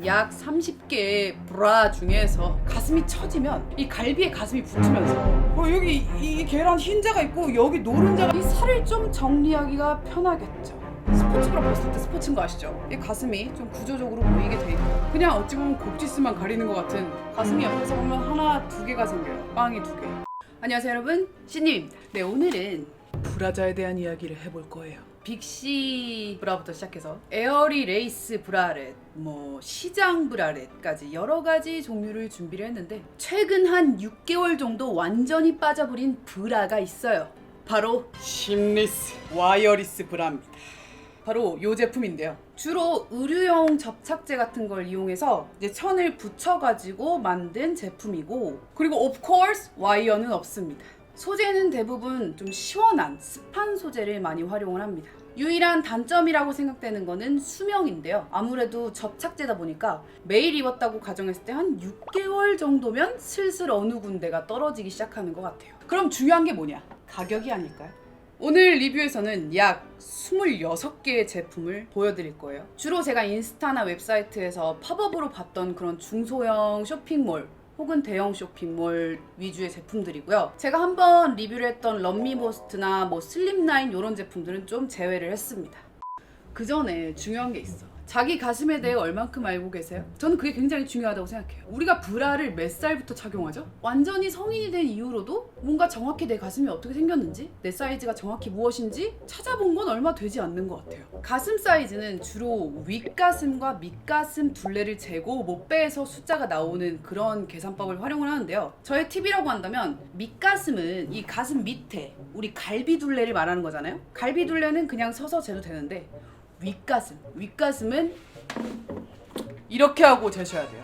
약 30개의 브라 중에서 가슴이 처지면 이 갈비에 가슴이 붙으면서 여기 이 계란 흰자가 있고 여기 노른자가 이 살을 좀 정리하기가 편하겠죠. 스포츠 브라 벗을 때 스포츠인 거 아시죠? 이 가슴이 좀 구조적으로 보이게 돼 있고 그냥 어찌 보면 곡지스만 가리는 것 같은 가슴이 옆에서 보면 하나 두 개가 생겨요. 빵이 두 개. 안녕하세요 여러분, 신님입니다. 네, 오늘은 브라자에 대한 이야기를 해볼 거예요. 빅시 브라부터 시작해서 에어리 레이스 브라렛, 시장 브라렛까지 여러 가지 종류를 준비를 했는데 최근 한 6개월 정도 완전히 빠져버린 브라가 있어요. 바로 심리스 와이어리스 브라입니다. 바로 이 제품인데요. 주로 의류용 접착제 같은 걸 이용해서 이제 천을 붙여가지고 만든 제품이고, 그리고 of course 와이어는 없습니다. 소재는 대부분 좀 시원한 습한 소재를 많이 활용을 합니다. 유일한 단점이라고 생각되는 거는 수명인데요. 아무래도 접착제다 보니까 매일 입었다고 가정했을 때 한 6개월 정도면 슬슬 어느 군데가 떨어지기 시작하는 것 같아요. 그럼 중요한 게 뭐냐? 가격이 아닐까요? 오늘 리뷰에서는 약 26개의 제품을 보여드릴 거예요. 주로 제가 인스타나 웹사이트에서 팝업으로 봤던 그런 중소형 쇼핑몰 혹은 대형 쇼핑몰 위주의 제품들이고요. 제가 한번 리뷰를 했던 럼미보스트나 슬립라인 이런 제품들은 좀 제외를 했습니다. 그 전에 중요한 게 있어. 자기 가슴에 대해 얼만큼 알고 계세요? 저는 그게 굉장히 중요하다고 생각해요. 우리가 브라를 몇 살부터 착용하죠? 완전히 성인이 된 이후로도 뭔가 정확히 내 가슴이 어떻게 생겼는지, 내 사이즈가 정확히 무엇인지 찾아본 건 얼마 되지 않는 것 같아요. 가슴 사이즈는 주로 윗가슴과 밑가슴 둘레를 재고 못배에서 숫자가 나오는 그런 계산법을 활용을 하는데요. 저의 팁이라고 한다면 밑가슴은 이 가슴 밑에 우리 갈비 둘레를 말하는 거잖아요. 갈비 둘레는 그냥 서서 재도 되는데 윗가슴은 이렇게 하고 재셔야 돼요.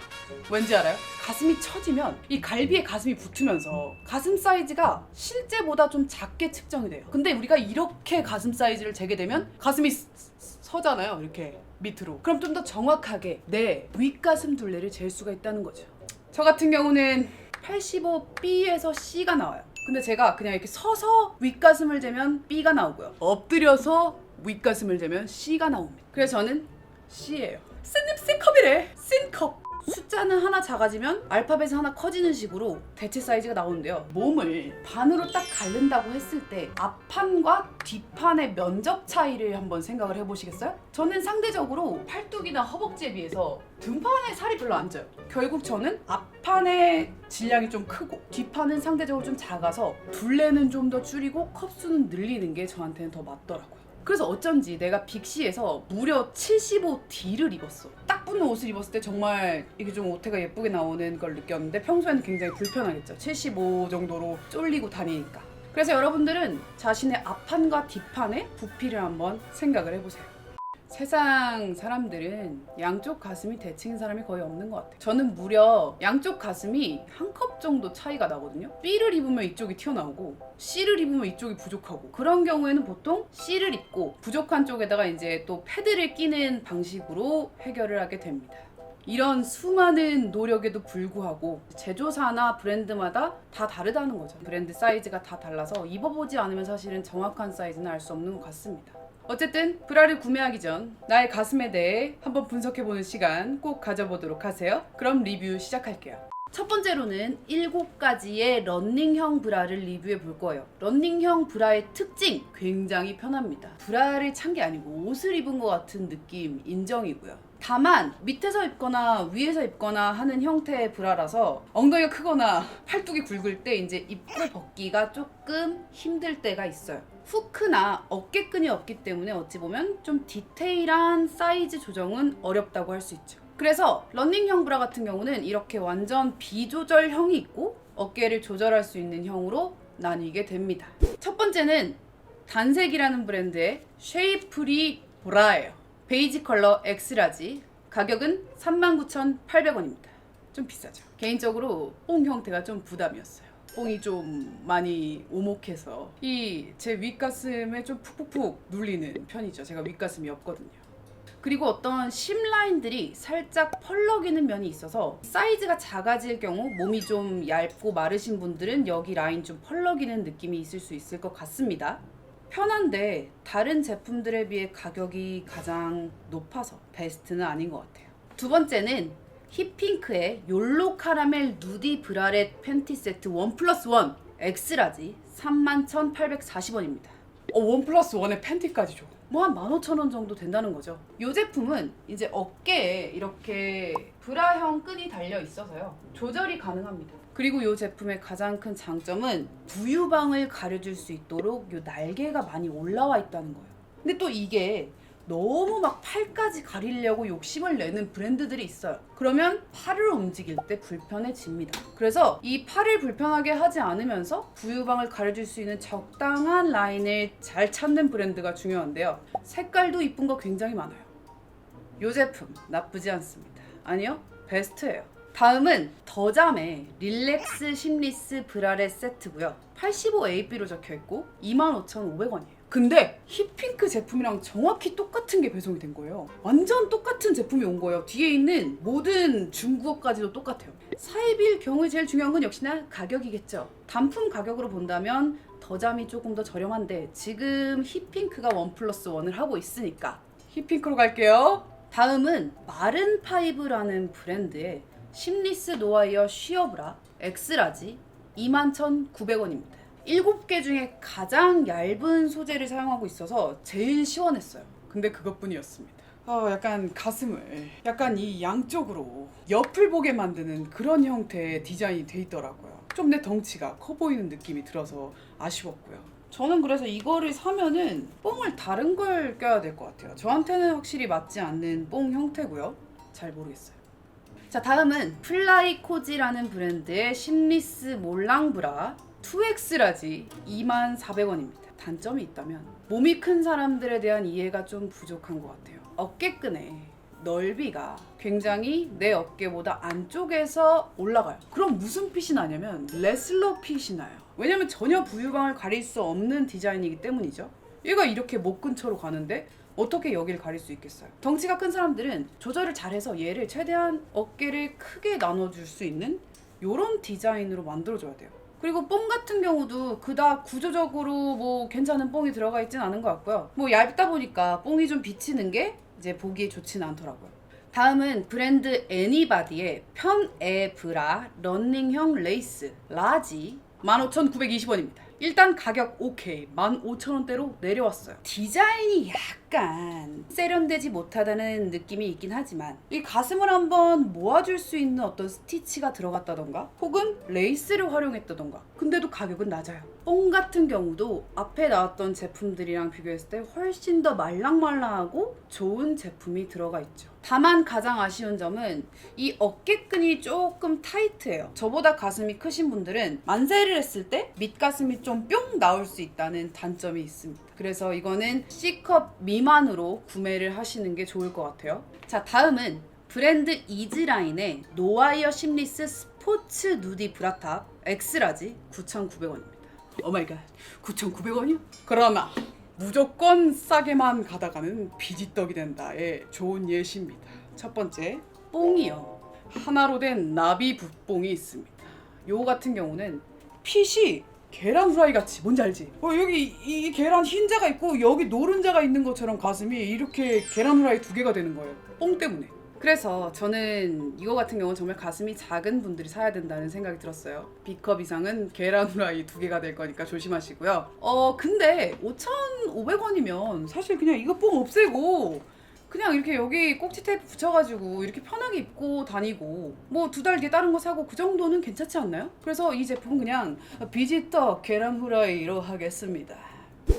왠지 알아요? 가슴이 처지면 이 갈비에 가슴이 붙으면서 가슴 사이즈가 실제보다 좀 작게 측정이 돼요. 근데 우리가 이렇게 가슴 사이즈를 재게 되면 가슴이 서잖아요. 이렇게 밑으로. 그럼 좀 더 정확하게 내 윗가슴 둘레를 잴 수가 있다는 거죠. 저 같은 경우는 85B에서 C가 나와요. 근데 제가 그냥 이렇게 서서 윗가슴을 재면 B가 나오고요. 엎드려서 윗가슴을 재면 C가 나옵니다. 그래서 저는 C예요. C컵이래. C컵. 숫자는 하나 작아지면 알파벳이 하나 커지는 식으로 대체 사이즈가 나오는데요. 몸을 반으로 딱 가른다고 했을 때 앞판과 뒷판의 면적 차이를 한번 생각을 해보시겠어요? 저는 상대적으로 팔뚝이나 허벅지에 비해서 등판에 살이 별로 안 쪄요. 결국 저는 앞판의 질량이 좀 크고 뒷판은 상대적으로 좀 작아서 둘레는 좀 더 줄이고 컵수는 늘리는 게 저한테는 더 맞더라고요. 그래서 어쩐지 내가 빅시에서 무려 75D를 입었어. 딱 붙는 옷을 입었을 때 정말 이게 좀 옷태가 예쁘게 나오는 걸 느꼈는데 평소에는 굉장히 불편하겠죠. 75 정도로 쫄리고 다니니까. 그래서 여러분들은 자신의 앞판과 뒷판의 부피를 한번 생각을 해보세요. 세상 사람들은 양쪽 가슴이 대칭인 사람이 거의 없는 것 같아요. 저는 무려 양쪽 가슴이 한 컵 정도 차이가 나거든요. B를 입으면 이쪽이 튀어나오고 C를 입으면 이쪽이 부족하고, 그런 경우에는 보통 C를 입고 부족한 쪽에다가 이제 또 패드를 끼는 방식으로 해결을 하게 됩니다. 이런 수많은 노력에도 불구하고 제조사나 브랜드마다 다 다르다는 거죠. 브랜드 사이즈가 다 달라서 입어보지 않으면 사실은 정확한 사이즈는 알 수 없는 것 같습니다. 어쨌든 브라를 구매하기 전 나의 가슴에 대해 한번 분석해보는 시간 꼭 가져보도록 하세요. 그럼 리뷰 시작할게요. 첫 번째로는 7가지의 러닝형 브라를 리뷰해 볼 거예요. 러닝형 브라의 특징, 굉장히 편합니다. 브라를 찬 게 아니고 옷을 입은 것 같은 느낌 인정이고요. 다만 밑에서 입거나 위에서 입거나 하는 형태의 브라라서 엉덩이가 크거나 팔뚝이 굵을 때 이제 입고 벗기가 조금 힘들 때가 있어요. 후크나 어깨끈이 없기 때문에 어찌 보면 좀 디테일한 사이즈 조정은 어렵다고 할 수 있죠. 그래서 러닝형 브라 같은 경우는 이렇게 완전 비조절형이 있고 어깨를 조절할 수 있는 형으로 나뉘게 됩니다. 첫 번째는 단색이라는 브랜드의 쉐이프리 브라예요. 베이지 컬러 엑스라지, 가격은 39,800원입니다. 좀 비싸죠. 개인적으로 뽕 형태가 좀 부담이었어요. 뽕이 좀 많이 오목해서 이 제 윗가슴에 좀 푹푹푹 눌리는 편이죠. 제가 윗가슴이 없거든요. 그리고 어떤 심 라인들이 살짝 펄럭이는 면이 있어서 사이즈가 작아질 경우 몸이 좀 얇고 마르신 분들은 여기 라인 좀 펄럭이는 느낌이 있을 수 있을 것 같습니다. 편한데 다른 제품들에 비해 가격이 가장 높아서 베스트는 아닌 것 같아요. 두 번째는 힙핑크의 욜로 카라멜 누디 브라렛 팬티 세트 1+1 엑스라지 31,840원입니다. 1+1에 팬티까지 줘. 뭐 한 15,000원 정도 된다는 거죠. 이 제품은 이제 어깨에 이렇게 브라형 끈이 달려 있어서요. 조절이 가능합니다. 그리고 이 제품의 가장 큰 장점은 부유방을 가려줄 수 있도록 이 날개가 많이 올라와 있다는 거예요. 근데 또 이게 너무 막 팔까지 가리려고 욕심을 내는 브랜드들이 있어요. 그러면 팔을 움직일 때 불편해집니다. 그래서 이 팔을 불편하게 하지 않으면서 부유방을 가려줄 수 있는 적당한 라인을 잘 찾는 브랜드가 중요한데요. 색깔도 이쁜 거 굉장히 많아요. 이 제품 나쁘지 않습니다. 아니요, 베스트예요. 다음은 더잠의 릴렉스 심리스 브라렛 세트고요. 85AB로 적혀있고 25,500원이에요. 근데 힙핑크 제품이랑 정확히 똑같은 게 배송이 된 거예요. 완전 똑같은 제품이 온 거예요. 뒤에 있는 모든 중국어까지도 똑같아요. 사입일 경우에 제일 중요한 건 역시나 가격이겠죠. 단품 가격으로 본다면 더잠이 조금 더 저렴한데 지금 힙핑크가 1+1을 하고 있으니까 힙핑크로 갈게요. 다음은 마른파이브라는 브랜드의 심리스 노아이어 쉬어브라 엑스라지 21,900원입니다. 7개 중에 가장 얇은 소재를 사용하고 있어서 제일 시원했어요. 근데 그것뿐이었습니다. 약간 가슴을 약간 이 양쪽으로 옆을 보게 만드는 그런 형태의 디자인이 돼 있더라고요. 좀 내 덩치가 커 보이는 느낌이 들어서 아쉬웠고요. 저는 그래서 이거를 사면은 뽕을 다른 걸 껴야 될 것 같아요. 저한테는 확실히 맞지 않는 뽕 형태고요. 잘 모르겠어요. 자, 다음은 플라이코지라는 브랜드의 심리스 몰랑브라 2X라지 24,000원입니다. 단점이 있다면 몸이 큰 사람들에 대한 이해가 좀 부족한 것 같아요. 어깨끈의 넓이가 굉장히 내 어깨보다 안쪽에서 올라가요. 그럼 무슨 핏이 나냐면 레슬러 핏이 나요. 왜냐면 전혀 부유방을 가릴 수 없는 디자인이기 때문이죠. 얘가 이렇게 목 근처로 가는데 어떻게 여기를 가릴 수 있겠어요? 덩치가 큰 사람들은 조절을 잘해서 얘를 최대한 어깨를 크게 나눠줄 수 있는 이런 디자인으로 만들어줘야 돼요. 그리고 뽕 같은 경우도 그닥 구조적으로 뭐 괜찮은 뽕이 들어가 있진 않은 것 같고요. 뭐 얇다 보니까 뽕이 좀 비치는 게 이제 보기에 좋지는 않더라고요. 다음은 브랜드 애니바디의 편에 브라 러닝형 레이스 라지 15,920원입니다. 일단 가격 오케이 15,000원대로 내려왔어요. 디자인이 약간 세련되지 못하다는 느낌이 있긴 하지만 이 가슴을 한번 모아줄 수 있는 어떤 스티치가 들어갔다던가 혹은 레이스를 활용했다던가 근데도 가격은 낮아요. 뽕 같은 경우도 앞에 나왔던 제품들이랑 비교했을 때 훨씬 더 말랑말랑하고 좋은 제품이 들어가 있죠. 다만 가장 아쉬운 점은 이 어깨끈이 조금 타이트해요. 저보다 가슴이 크신 분들은 만세를 했을 때 밑가슴이 좀 뿅 나올 수 있다는 단점이 있습니다. 그래서 이거는 C컵 미만으로 구매를 하시는 게 좋을 것 같아요. 자, 다음은 브랜드 이즈라인의 노와이어 심리스 스포츠 누디 브라탑 엑스라지 9,900원입니다. 오마이갓 9,900원이요? 그러나 무조건 싸게만 가다가는 비지떡이 된다의 좋은 예시입니다. 첫 번째, 뽕이요. 하나로 된 나비 붓뽕이 있습니다. 요 같은 경우는 핏이 계란 후라이 같이 뭔지 알지? 여기 이 계란 흰자가 있고 여기 노른자가 있는 것처럼 가슴이 이렇게 계란 후라이 2개가 되는 거예요. 뽕 때문에. 그래서 저는 이거 같은 경우는 정말 가슴이 작은 분들이 사야 된다는 생각이 들었어요. B컵 이상은 계란 후라이 2개가 될 거니까 조심하시고요. 근데 5,500원이면 사실 그냥 이거 뽕 없애고 그냥 이렇게 여기 꼭지 테이프 붙여가지고 이렇게 편하게 입고 다니고 뭐 2달 뒤에 다른 거 사고 그 정도는 괜찮지 않나요? 그래서 이 제품은 그냥 비지떡 계란 후라이로 하겠습니다.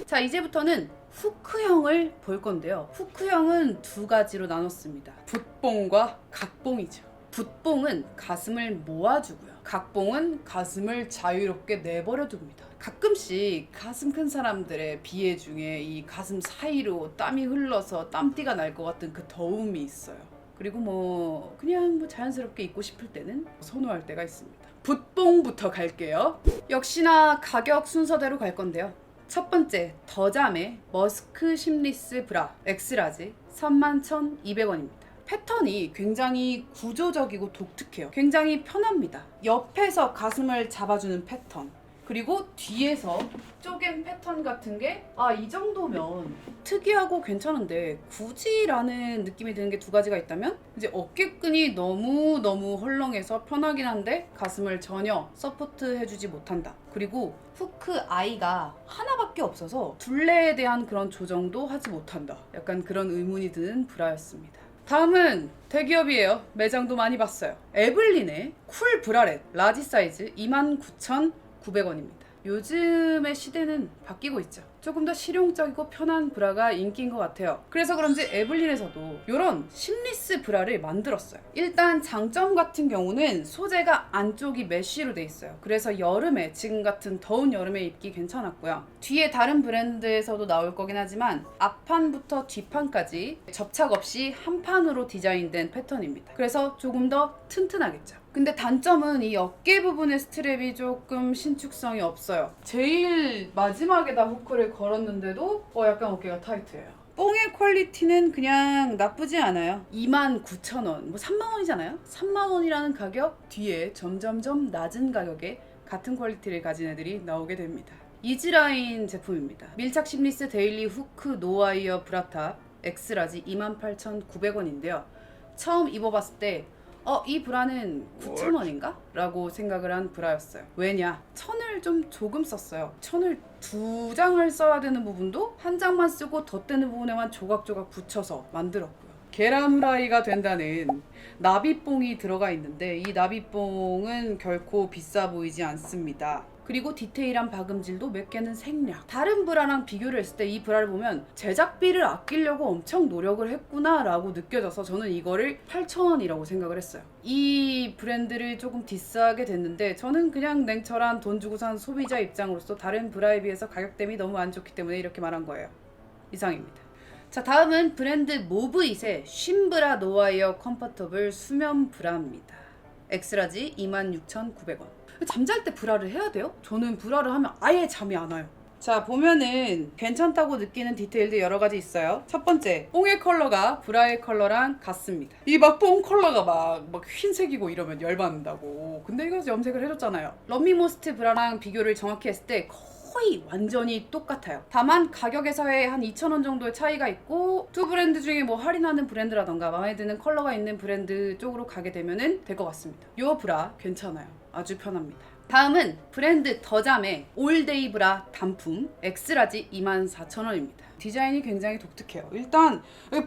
자, 이제부터는 후크형을 볼 건데요. 후크형은 2가지로 나눴습니다. 붓뽕과 각뽕이죠. 붓뽕은 가슴을 모아주고요. 각뽕은 가슴을 자유롭게 내버려 둡니다. 가끔씩 가슴 큰 사람들의 비애 중에 이 가슴 사이로 땀이 흘러서 땀띠가 날 것 같은 그 더움이 있어요. 그리고 그냥 자연스럽게 입고 싶을 때는 선호할 때가 있습니다. 붓뽕부터 갈게요. 역시나 가격 순서대로 갈 건데요. 첫 번째, 더잠의 머스크 심리스 브라 엑스라지 31,200원입니다. 패턴이 굉장히 구조적이고 독특해요. 굉장히 편합니다. 옆에서 가슴을 잡아주는 패턴, 그리고 뒤에서 쪼갠 패턴 같은 게 이 정도면 특이하고 괜찮은데 굳이 라는 느낌이 드는 게 두 가지가 있다면 이제 어깨끈이 너무 헐렁해서 편하긴 한데 가슴을 전혀 서포트해주지 못한다. 그리고 후크 아이가 하나밖에 없어서 둘레에 대한 그런 조정도 하지 못한다. 약간 그런 의문이 드는 브라였습니다. 다음은 대기업이에요. 매장도 많이 봤어요. 에블린의 쿨 브라렛 라지 사이즈 29,900원입니다. 요즘의 시대는 바뀌고 있죠. 조금 더 실용적이고 편한 브라가 인기인 것 같아요. 그래서 그런지 에블린에서도 이런 심리스 브라를 만들었어요. 일단 장점 같은 경우는 소재가 안쪽이 메쉬로 돼 있어요. 그래서 여름에, 지금 같은 더운 여름에 입기 괜찮았고요. 뒤에 다른 브랜드에서도 나올 거긴 하지만 앞판부터 뒷판까지 접착 없이 한 판으로 디자인된 패턴입니다. 그래서 조금 더 튼튼하겠죠. 근데 단점은 이 어깨 부분의 스트랩이 조금 신축성이 없어요. 제일 마지막에다 후크를 걸었는데도 약간 어깨가 타이트해요. 뽕의 퀄리티는 그냥 나쁘지 않아요. 29,000원, 뭐 3만원이잖아요? 3만원이라는 가격 뒤에 점점점 낮은 가격에 같은 퀄리티를 가진 애들이 나오게 됩니다. 이즈라인 제품입니다. 밀착 심리스 데일리 후크 노와이어 브라탑 엑스라지 28,900원인데요. 처음 입어봤을 때 이 브라는 9,000원인가? 라고 생각을 한 브라였어요. 왜냐? 천을 좀 조금 썼어요. 천을 2장을 써야 되는 부분도 한 장만 쓰고 덧대는 부분에만 조각조각 붙여서 만들었고요. 계란 후라이가 된다는 나비뽕이 들어가 있는데 이 나비뽕은 결코 비싸 보이지 않습니다. 그리고 디테일한 박음질도 몇 개는 생략. 다른 브라랑 비교를 했을 때 이 브라를 보면 제작비를 아끼려고 엄청 노력을 했구나 라고 느껴져서 저는 이거를 8,000원이라고 생각을 했어요. 이 브랜드를 조금 디스하게 됐는데 저는 그냥 냉철한 돈 주고 산 소비자 입장으로서 다른 브라에 비해서 가격대비 너무 안 좋기 때문에 이렇게 말한 거예요. 이상입니다. 자, 다음은 브랜드 모브잇의 쉰브라 노와이어 컴포터블 수면 브라입니다. 엑스라지 26,900원. 잠잘 때 브라를 해야 돼요? 저는 브라를 하면 아예 잠이 안 와요. 자, 보면은 괜찮다고 느끼는 디테일도 여러 가지 있어요. 첫 번째, 뽕의 컬러가 브라의 컬러랑 같습니다. 이 막 뽕 컬러가 막 흰색이고 이러면 열받는다고. 근데 이거 염색을 해줬잖아요. 런미모스트 브라랑 비교를 정확히 했을 때 거의 완전히 똑같아요. 다만 가격에서의 한 2,000원 정도의 차이가 있고 두 브랜드 중에 뭐 할인하는 브랜드라던가 마음에 드는 컬러가 있는 브랜드 쪽으로 가게 되면은 될 것 같습니다. 요 브라 괜찮아요. 아주 편합니다. 다음은 브랜드 더잠의 올데이 브라 단품 엑스라지 24,000원입니다. 디자인이 굉장히 독특해요. 일단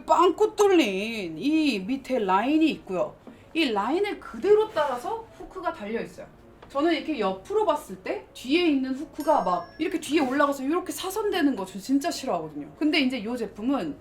빵꾸 뚫린 이 밑에 라인이 있고요. 이 라인을 그대로 따라서 후크가 달려있어요. 저는 이렇게 옆으로 봤을 때 뒤에 있는 후크가 막 이렇게 뒤에 올라가서 이렇게 사선되는 거 저 진짜 싫어하거든요. 근데 이제 이 제품은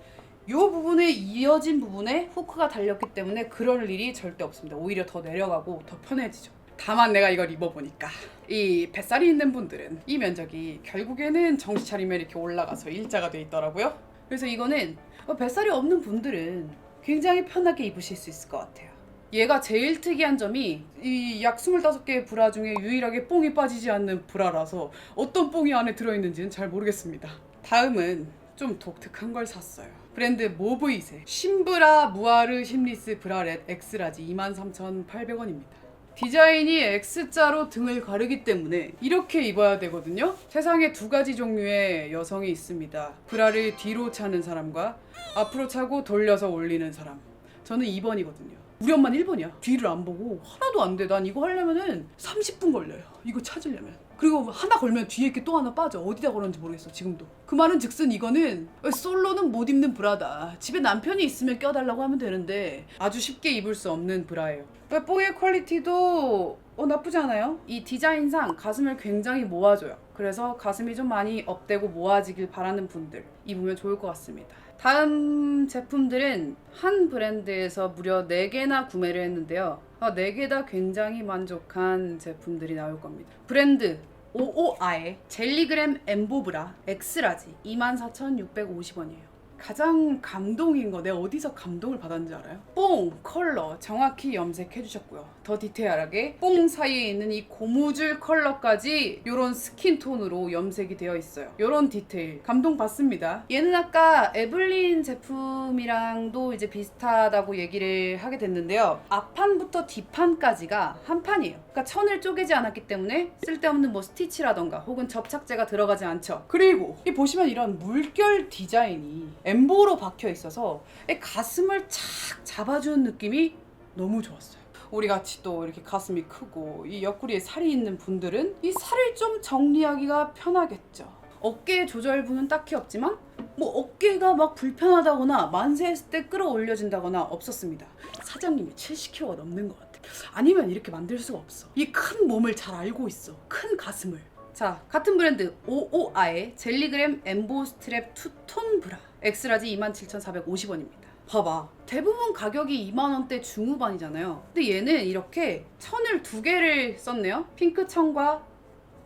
이 부분에 이어진 부분에 후크가 달렸기 때문에 그럴 일이 절대 없습니다. 오히려 더 내려가고 더 편해지죠. 다만 내가 이걸 입어보니까 이 뱃살이 있는 분들은 이 면적이 결국에는 정신 차리면 이렇게 올라가서 일자가 돼 있더라고요. 그래서 이거는 뱃살이 없는 분들은 굉장히 편하게 입으실 수 있을 것 같아요. 얘가 제일 특이한 점이 이 약 25개의 브라 중에 유일하게 뽕이 빠지지 않는 브라라서 어떤 뽕이 안에 들어있는지는 잘 모르겠습니다. 다음은 좀 독특한 걸 샀어요. 브랜드 모브잇의 쉰브라 무아르 심리스 브라렛 엑스라지 23,800원입니다. 디자인이 X자로 등을 가르기 때문에 이렇게 입어야 되거든요. 세상에 두 가지 종류의 여성이 있습니다. 브라를 뒤로 차는 사람과 앞으로 차고 돌려서 올리는 사람. 저는 2번이거든요. 우리 엄마는 1번이야. 뒤를 안 보고 하나도 안 돼. 난 이거 하려면은 30분 걸려요. 이거 찾으려면. 그리고 하나 걸면 뒤에 이렇게 또 하나 빠져. 어디다 걸었는지 모르겠어 지금도. 그 말은 즉슨 이거는 솔로는 못 입는 브라다. 집에 남편이 있으면 껴달라고 하면 되는데 아주 쉽게 입을 수 없는 브라예요. 뽕의 퀄리티도 나쁘지 않아요. 이 디자인상 가슴을 굉장히 모아줘요. 그래서 가슴이 좀 많이 업되고 모아지길 바라는 분들 입으면 좋을 것 같습니다. 다음 제품들은 한 브랜드에서 무려 4개나 구매를 했는데요. 4개 다 굉장히 만족한 제품들이 나올 겁니다. 브랜드 오오아의 젤리그램 엠보브라 엑스라지 24,650원이에요. 가장 감동인 거, 내가 어디서 감동을 받았는지 알아요? 뽕 컬러 정확히 염색해 주셨고요. 더 디테일하게 뽕 사이에 있는 이 고무줄 컬러까지 이런 스킨톤으로 염색이 되어 있어요. 이런 디테일 감동 받습니다. 얘는 아까 에블린 제품이랑도 이제 비슷하다고 얘기를 하게 됐는데요. 앞판부터 뒷판까지가 한 판이에요. 그러니까 천을 쪼개지 않았기 때문에 쓸데없는 뭐 스티치라던가 혹은 접착제가 들어가지 않죠. 그리고 이 보시면 이런 물결 디자인이 엠보로 박혀 있어서 가슴을 착 잡아주는 느낌이 너무 좋았어요. 우리 같이 또 이렇게 가슴이 크고 이 옆구리에 살이 있는 분들은 이 살을 좀 정리하기가 편하겠죠. 어깨 조절부는 딱히 없지만 뭐 어깨가 막 불편하다거나 만세했을 때 끌어올려진다거나 없었습니다. 사장님이 70kg가 넘는 것 같아. 아니면 이렇게 만들 수가 없어. 이 큰 몸을 잘 알고 있어. 큰 가슴을. 자, 같은 브랜드 오오아의 젤리그램 엠보 스트랩 투톤 브라 엑스라지 27,450원입니다. 봐봐, 대부분 가격이 2만원대 중후반이잖아요. 근데 얘는 이렇게 천을 두 개를 썼네요. 핑크 천과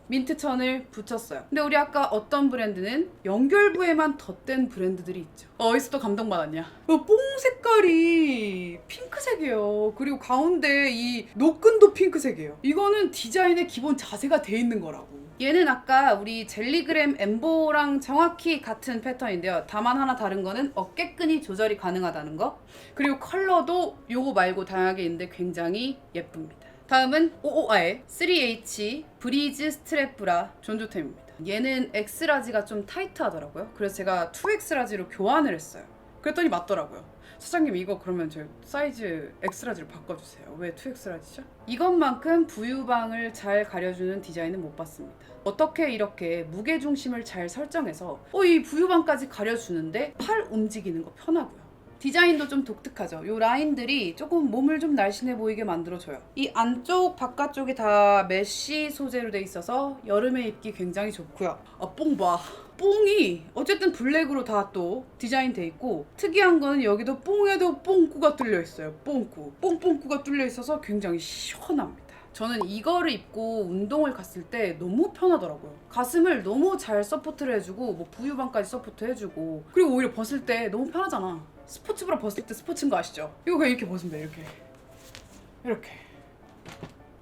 민트 천을 붙였어요. 근데 우리 아까 어떤 브랜드는 연결부에만 덧댄 브랜드들이 있죠. 어디서 또 감동받았냐? 뽕 색깔이 핑크색이에요. 그리고 가운데 이 노끈도 핑크색이에요. 이거는 디자인의 기본 자세가 돼 있는 거라고. 얘는 아까 우리 젤리그램 엠보랑 정확히 같은 패턴인데요. 다만 하나 다른 거는 어깨끈이 조절이 가능하다는 거. 그리고 컬러도 요거 말고 다양하게 있는데 굉장히 예쁩니다. 다음은 오오아의 3H 브리즈 스트랩 브라 존조템입니다. 얘는 X라지가 좀 타이트하더라고요. 그래서 제가 2X라지로 교환을 했어요. 그랬더니 맞더라고요. 사장님 이거 그러면 저 사이즈 X라지로 바꿔주세요. 왜 2X라지죠? 이것만큼 부유방을 잘 가려주는 디자인은 못 봤습니다. 어떻게 이렇게 무게중심을 잘 설정해서 이 부유방까지 가려주는데 팔 움직이는 거 편하고요. 디자인도 좀 독특하죠. 이 라인들이 조금 몸을 좀 날씬해 보이게 만들어줘요. 이 안쪽 바깥쪽이 다 메쉬 소재로 돼 있어서 여름에 입기 굉장히 좋고요. 뽕 봐. 뽕이 어쨌든 블랙으로 다 또 디자인 돼 있고, 특이한 거는 여기도 뽕에도 뽕꾸가 뚫려 있어요. 뽕꾸. 뽕뽕꾸가 뚫려 있어서 굉장히 시원합니다. 저는 이거를 입고 운동을 갔을 때 너무 편하더라고요. 가슴을 너무 잘 서포트를 해주고 뭐 부유방까지 서포트 해주고, 그리고 오히려 벗을 때 너무 편하잖아. 스포츠 브라 벗을 때 스포츠인 거 아시죠? 이거 그냥 이렇게 벗으면 돼. 이렇게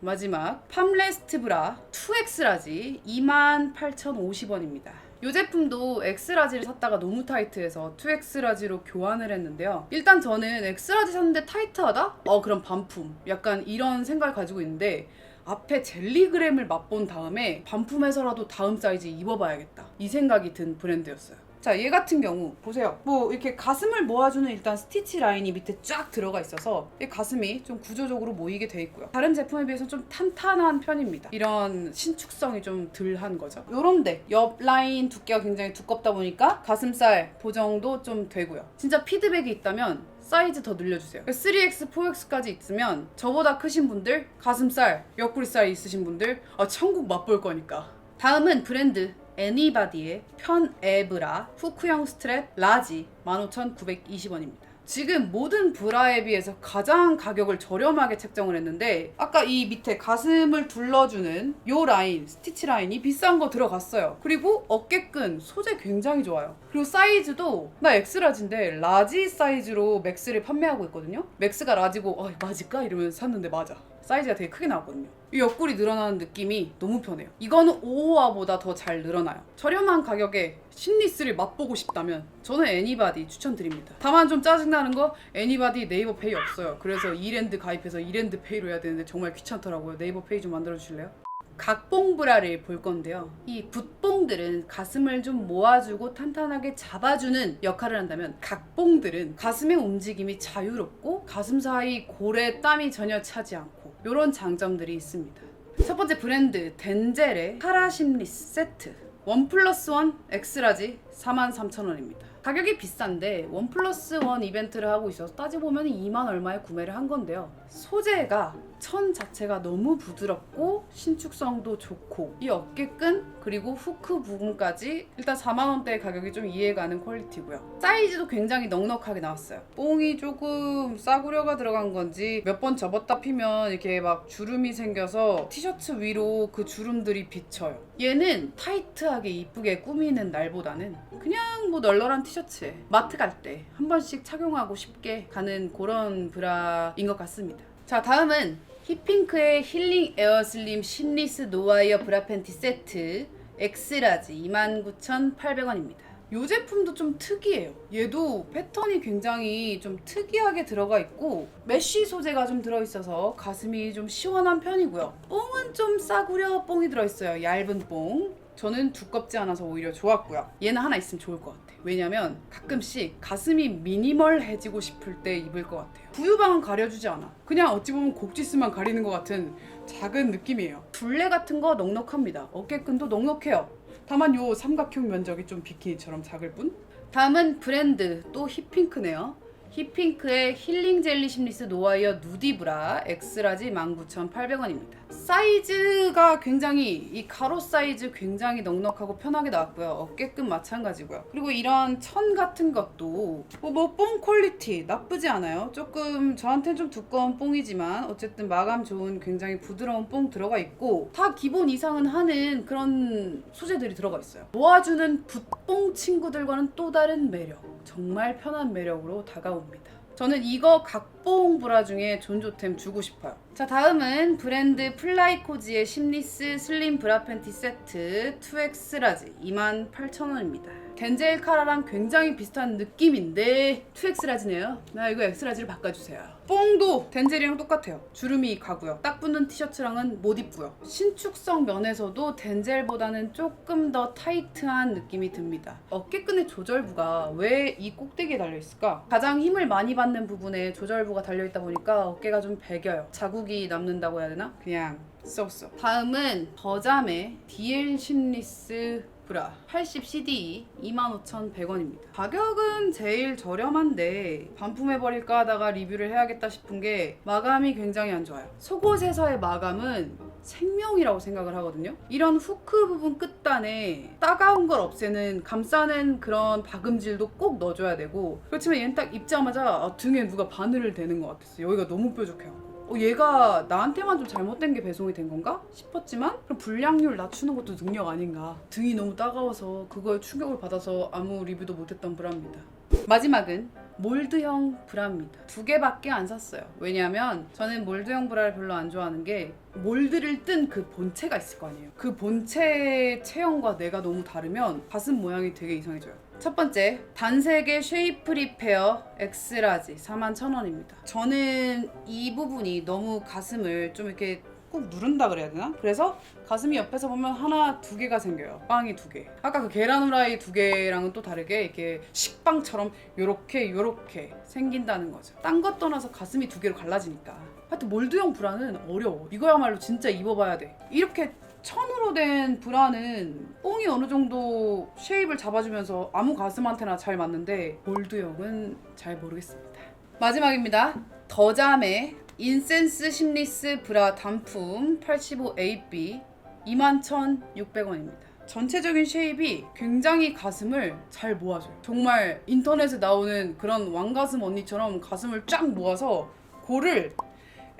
마지막 팜레스트 브라 2X라지 28,050원입니다. 이 제품도 X라지를 샀다가 너무 타이트해서 2X라지로 교환을 했는데요. 일단 저는 X라지 샀는데 타이트하다? 그럼 반품. 약간 이런 생각을 가지고 있는데, 앞에 젤리그램을 맛본 다음에 반품해서라도 다음 사이즈 입어봐야겠다, 이 생각이 든 브랜드였어요. 자, 얘 같은 경우 보세요. 뭐 이렇게 가슴을 모아주는 일단 스티치 라인이 밑에 쫙 들어가 있어서 이 가슴이 좀 구조적으로 모이게 돼 있고요. 다른 제품에 비해서 좀 탄탄한 편입니다. 이런 신축성이 좀 덜한 거죠. 요런데 옆 라인 두께가 굉장히 두껍다 보니까 가슴살 보정도 좀 되고요. 진짜 피드백이 있다면 사이즈 더 늘려주세요. 3X, 4X까지 있으면 저보다 크신 분들, 가슴살, 옆구리살 있으신 분들 천국 맛볼 거니까. 다음은 브랜드 애니바디의 편에브라 후크형 스트랩 라지 15,920원입니다. 지금 모든 브라에 비해서 가장 가격을 저렴하게 책정을 했는데, 아까 이 밑에 가슴을 둘러주는 요 라인, 스티치 라인이 비싼 거 들어갔어요. 그리고 어깨끈 소재 굉장히 좋아요. 그리고 사이즈도 나 X라지인데 라지 사이즈로 맥스를 판매하고 있거든요. 맥스가 라지고 맞을까? 이러면서 샀는데 맞아. 사이즈가 되게 크게 나왔거든요. 이 옆구리 늘어나는 느낌이 너무 편해요. 이거는 오호아보다 더 잘 늘어나요. 저렴한 가격에 신리스를 맛보고 싶다면 저는 애니바디 추천드립니다. 다만 좀 짜증나는 거, 애니바디 네이버 페이 없어요. 그래서 이랜드 가입해서 이랜드 페이로 해야 되는데 정말 귀찮더라고요. 네이버 페이 좀 만들어 주실래요? 각봉 브라를 볼 건데요. 이 붓봉들은 가슴을 좀 모아주고 탄탄하게 잡아주는 역할을 한다면, 각봉들은 가슴의 움직임이 자유롭고 가슴 사이 골에 땀이 전혀 차지 않고 이런 장점들이 있습니다. 첫 번째 브랜드 덴젤의 카라심리스 세트 1+1 X라지 43,000원입니다. 가격이 비싼데 1+1 이벤트를 하고 있어서 따지보면 2만 얼마에 구매를 한 건데요. 소재가 천 자체가 너무 부드럽고 신축성도 좋고 이 어깨끈 그리고 후크 부분까지 일단 4만원대 가격이 좀 이해가는 퀄리티고요. 사이즈도 굉장히 넉넉하게 나왔어요. 뽕이 조금 싸구려가 들어간 건지 몇 번 접었다 피면 이렇게 막 주름이 생겨서 티셔츠 위로 그 주름들이 비쳐요. 얘는 타이트하게 이쁘게 꾸미는 날보다는 그냥 뭐 널널한 티셔츠에 마트 갈 때 한 번씩 착용하고 쉽게 가는 그런 브라인 것 같습니다. 자, 다음은 힙핑크의 힐링 에어슬림 심리스 노와이어 브라 팬티 세트 엑스라지 29,800원입니다. 이 제품도 좀 특이해요. 얘도 패턴이 굉장히 좀 특이하게 들어가 있고 메쉬 소재가 좀 들어있어서 가슴이 좀 시원한 편이고요. 뽕은 좀 싸구려 뽕이 들어있어요. 얇은 뽕. 저는 두껍지 않아서 오히려 좋았고요. 얘는 하나 있으면 좋을 것 같아요. 왜냐면 가끔씩 가슴이 미니멀해지고 싶을 때 입을 것 같아요. 부유방은 가려주지 않아. 그냥 어찌 보면 곡지스만 가리는 것 같은 작은 느낌이에요. 둘레 같은 거 넉넉합니다. 어깨끈도 넉넉해요. 다만 요 삼각형 면적이 좀 비키니처럼 작을 뿐. 다음은 브랜드 또 힙핑크네요. 힙핑크의 힐링 젤리 심리스 노와이어 누디 브라 엑스라지 19,800원입니다. 사이즈가 굉장히 이 가로 사이즈 굉장히 넉넉하고 편하게 나왔고요. 어깨끈 마찬가지고요. 그리고 이런 천 같은 것도 뭐 뽕 퀄리티 나쁘지 않아요. 조금 저한테는 좀 두꺼운 뽕이지만 어쨌든 마감 좋은 굉장히 부드러운 뽕 들어가 있고 다 기본 이상은 하는 그런 소재들이 들어가 있어요. 모아주는 붓뽕 친구들과는 또 다른 매력, 정말 편한 매력으로 다가옵니다. 저는 이거 각봉 브라 중에 존조템 주고 싶어요. 자, 다음은 브랜드 플라이코지의 심리스 슬림 브라 팬티 세트 2X 라지 28,000원입니다. 덴젤 카라랑 굉장히 비슷한 느낌인데 2X 라지네요. 나 이거 X 라지를 바꿔주세요. 뽕도 덴젤이랑 똑같아요. 주름이 가고요. 딱 붙는 티셔츠랑은 못 입고요. 신축성 면에서도 덴젤보다는 조금 더 타이트한 느낌이 듭니다. 어깨끈의 조절부가 왜 이 꼭대기에 달려있을까? 가장 힘을 많이 받는 부분에 조절부가 달려있다 보니까 어깨가 좀 배겨요. 자국이 남는다고 해야 되나? 그냥 쏘쏘. 다음은 더잠의 DL 심리스 브라 80 CDE 25,100원입니다. 가격은 제일 저렴한데 반품해버릴까 하다가 리뷰를 해야겠다 싶은 게 마감이 굉장히 안 좋아요. 속옷에서의 마감은 생명이라고 생각을 하거든요. 이런 후크 부분 끝단에 따가운 걸 없애는 감싸는 그런 박음질도 꼭 넣어줘야 되고 그렇지만 얘는 딱 입자마자 등에 누가 바늘을 대는 것 같았어요. 여기가 너무 뾰족해요. 얘가 나한테만 좀 잘못된 게 배송이 된 건가 싶었지만 그럼 불량률 낮추는 것도 능력 아닌가. 등이 너무 따가워서 그거에 충격을 받아서 아무 리뷰도 못했던 브라입니다. 마지막은 몰드형 브라입니다. 2개밖에 안 샀어요. 왜냐하면 저는 몰드형 브라를 별로 안 좋아하는 게 몰드를 뜬 그 본체가 있을 거 아니에요. 그 본체 체형과 내가 너무 다르면 가슴 모양이 되게 이상해져요. 첫 번째, 단색의 쉐이프 리페어 엑스라지 41,000원입니다. 저는 이 부분이 너무 가슴을 좀 이렇게 꾹 누른다 그래야 되나? 그래서 가슴이 옆에서 보면 하나, 2개가 생겨요. 빵이 2개. 아까 그 계란 후라이 2개랑은 또 다르게 이렇게 식빵처럼 요렇게 생긴다는 거죠. 딴 것 떠나서 가슴이 2개로 갈라지니까. 하여튼 몰드형 브라는 어려워. 이거야말로 진짜 입어봐야 돼. 이렇게 천으로 된 브라는 뽕이 어느 정도 쉐입을 잡아주면서 아무 가슴한테나 잘 맞는데 몰드형은 잘 모르겠습니다. 마지막입니다. 더잠의 인센스 심리스 브라 단품 85AB 21,600원입니다. 전체적인 쉐입이 굉장히 가슴을 잘 모아줘요. 정말 인터넷에 나오는 그런 왕가슴 언니처럼 가슴을 쫙 모아서 골을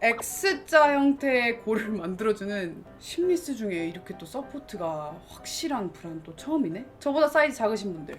X자 형태의 골을 만들어주는 심리스 중에 이렇게 또 서포트가 확실한 브라는 또 처음이네? 저보다 사이즈 작으신 분들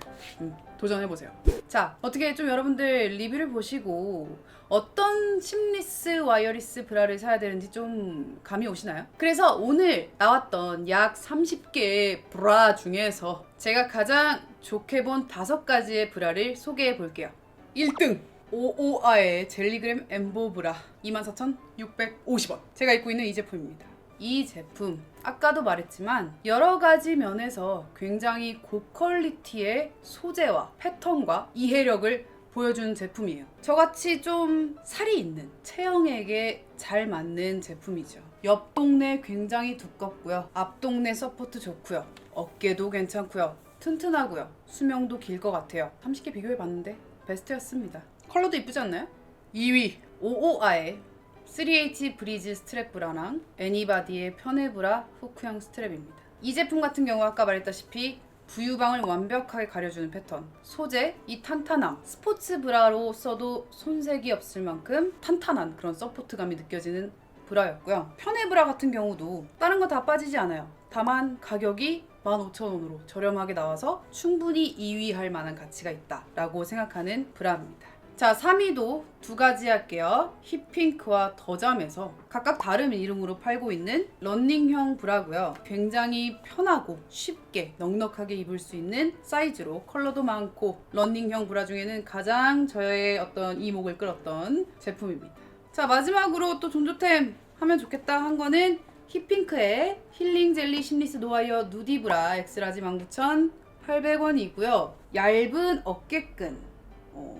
도전해보세요. 자, 어떻게 좀 여러분들 리뷰를 보시고 어떤 심리스 와이어리스 브라를 사야 되는지 좀 감이 오시나요? 그래서 오늘 나왔던 약 30개의 브라 중에서 제가 가장 좋게 본 5가지의 브라를 소개해 볼게요. 1등! 오오아의 젤리그램 엠보 브라 24,650원. 제가 입고 있는 이 제품입니다. 이 제품 아까도 말했지만 여러 가지 면에서 굉장히 고퀄리티의 소재와 패턴과 이해력을 보여주는 제품이에요. 저같이 좀 살이 있는 체형에게 잘 맞는 제품이죠. 옆 동네 굉장히 두껍고요. 앞 동네 서포트 좋고요. 어깨도 괜찮고요. 튼튼하고요. 수명도 길 것 같아요. 30개 비교해봤는데 베스트였습니다. 컬러도 이쁘지 않나요? 2위 오오아의 3H 브리즈 스트랩 브라랑 애니바디의 편해 브라 후크형 스트랩입니다. 이 제품 같은 경우 아까 말했다시피 부유방을 완벽하게 가려주는 패턴, 소재, 이 탄탄함, 스포츠 브라로 써도 손색이 없을 만큼 탄탄한 그런 서포트감이 느껴지는 브라였고요. 편해 브라 같은 경우도 다른 거 다 빠지지 않아요. 다만 가격이 15,000원으로 저렴하게 나와서 충분히 2위 할 만한 가치가 있다라고 생각하는 브라입니다. 자, 3위도 두 가지 할게요. 힙핑크와 더잠에서 각각 다른 이름으로 팔고 있는 러닝형 브라고요. 굉장히 편하고 쉽게 넉넉하게 입을 수 있는 사이즈로 컬러도 많고 러닝형 브라 중에는 가장 저의 어떤 이목을 끌었던 제품입니다. 자, 마지막으로 또 존조템 하면 좋겠다 한 거는 힙핑크의 힐링 젤리 심리스 노하이어 누디 브라 엑스라지 19,800원이고요. 얇은 어깨끈,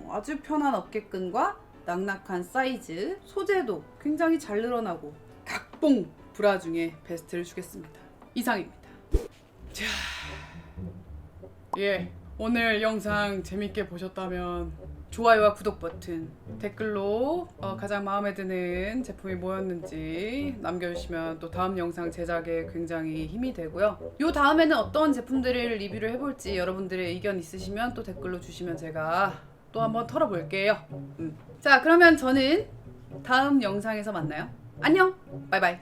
아주 편한 어깨끈과 낙낙한 사이즈, 소재도 굉장히 잘 늘어나고 각봉 브라 중에 베스트를 주겠습니다. 이상입니다. 자, 오늘 영상 재밌게 보셨다면 좋아요와 구독 버튼, 댓글로 가장 마음에 드는 제품이 뭐였는지 남겨주시면 또 다음 영상 제작에 굉장히 힘이 되고요. 요 다음에는 어떤 제품들을 리뷰를 해볼지 여러분들의 의견 있으시면 또 댓글로 주시면 제가 또 한번 털어볼게요. 자, 그러면 저는 다음 영상에서 만나요. 안녕! 바이바이!